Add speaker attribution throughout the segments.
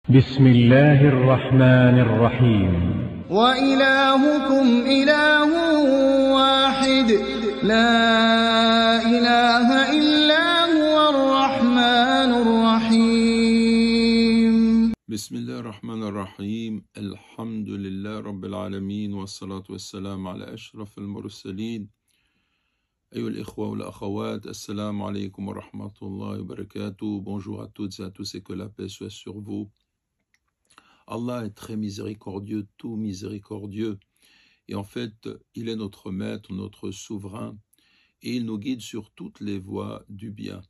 Speaker 1: بسم الله الرحمن الرحيم
Speaker 2: وإلهكم إله واحد لا إله إلا هو الرحمن الرحيم.
Speaker 3: بسم الله الرحمن الرحيم. الحمد لله رب العالمين والصلاة والسلام على أشرف المرسلين. أيها الإخوة والأخوات, assalamu alaikum wa rahmatullahi wa barakatuh. Bonjour à toutes et à tous et que la paix soit sur vous. Allah est très miséricordieux, tout miséricordieux. Et en fait, il est notre maître, notre souverain, et il nous guide sur toutes les voies du bien.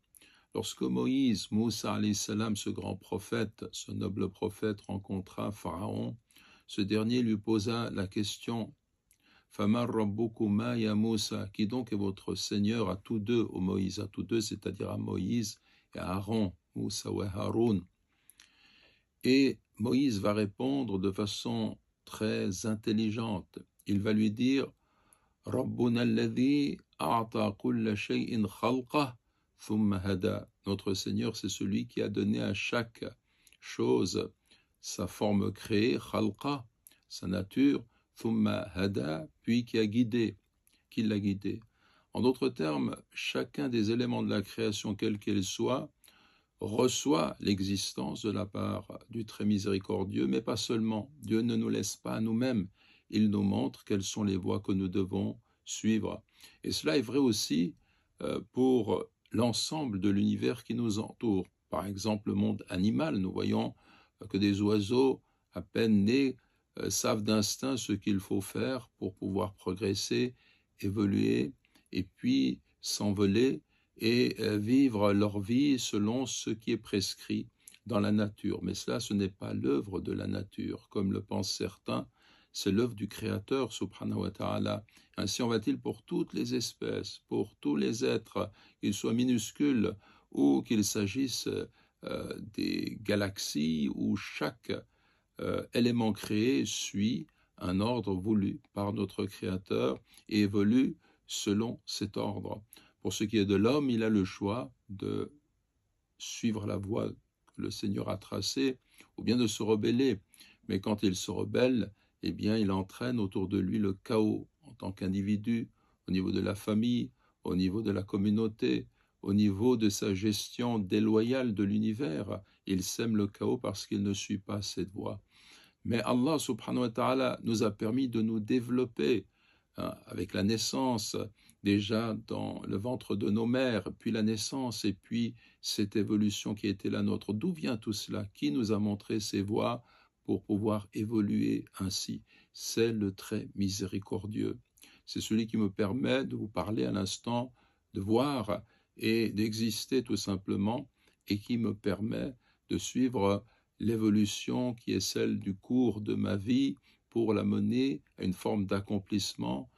Speaker 3: Lorsque Moussa alayhi salam, ce grand prophète, ce noble prophète, rencontra Pharaon, ce dernier lui posa la question « Famar rabbukuma ya Moussa » qui donc est votre Seigneur à tous deux, au Moïse, à tous deux, c'est-à-dire à Moïse et à Aaron, Moussa wa Haroun. Et Moïse va répondre de façon très intelligente. Il va lui dire « Rabbuna alladhi a'ta kulla shay'in khalqah thumma hada » Notre Seigneur, c'est celui qui a donné à chaque chose sa forme créée, khalqa, sa nature, thumma hada, puis qui l'a guidé. En d'autres termes, chacun des éléments de la création, quelle qu'elle soit, reçoit l'existence de la part du très miséricordieux, mais pas seulement. Dieu ne nous laisse pas à nous-mêmes. Il nous montre quelles sont les voies que nous devons suivre. Et cela est vrai aussi pour l'ensemble de l'univers qui nous entoure. Par exemple, le monde animal, nous voyons que des oiseaux à peine nés savent d'instinct ce qu'il faut faire pour pouvoir progresser, évoluer et puis s'envoler et vivre leur vie selon ce qui est prescrit dans la nature. Mais cela, ce n'est pas l'œuvre de la nature, comme le pensent certains, c'est l'œuvre du Créateur, subhanahu wa ta'ala. Ainsi en va-t-il pour toutes les espèces, pour tous les êtres, qu'ils soient minuscules ou qu'il s'agisse des galaxies où chaque élément créé suit un ordre voulu par notre Créateur et évolue selon cet ordre. Pour ce qui est de l'homme, il a le choix de suivre la voie que le Seigneur a tracée ou bien de se rebeller. Mais quand il se rebelle, eh bien, il entraîne autour de lui le chaos en tant qu'individu, au niveau de la famille, au niveau de la communauté, au niveau de sa gestion déloyale de l'univers. Il sème le chaos parce qu'il ne suit pas cette voie. Mais Allah subhanahu wa ta'ala nous a permis de nous développer avec la naissance, déjà dans le ventre de nos mères, puis la naissance, et puis cette évolution qui était la nôtre. D'où vient tout cela? Qui nous a montré ces voies pour pouvoir évoluer ainsi? C'est le très miséricordieux. C'est celui qui me permet de vous parler à l'instant, de voir et d'exister tout simplement, et qui me permet de suivre l'évolution qui est celle du cours de ma vie pour la mener à une forme d'accomplissement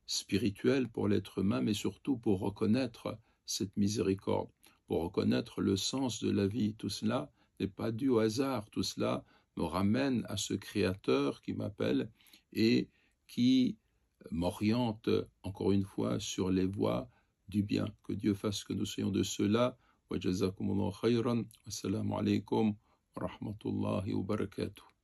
Speaker 3: spirituel pour l'être humain, mais surtout pour reconnaître cette miséricorde, pour reconnaître le sens de la vie. Tout cela n'est pas dû au hasard, tout cela me ramène à ce Créateur qui m'appelle et qui m'oriente encore une fois sur les voies du bien. Que Dieu fasse que nous soyons de ceux-là. Wa jazakumullahu khayran. Wassalamu alaikum wa rahmatullahi wa barakatuh.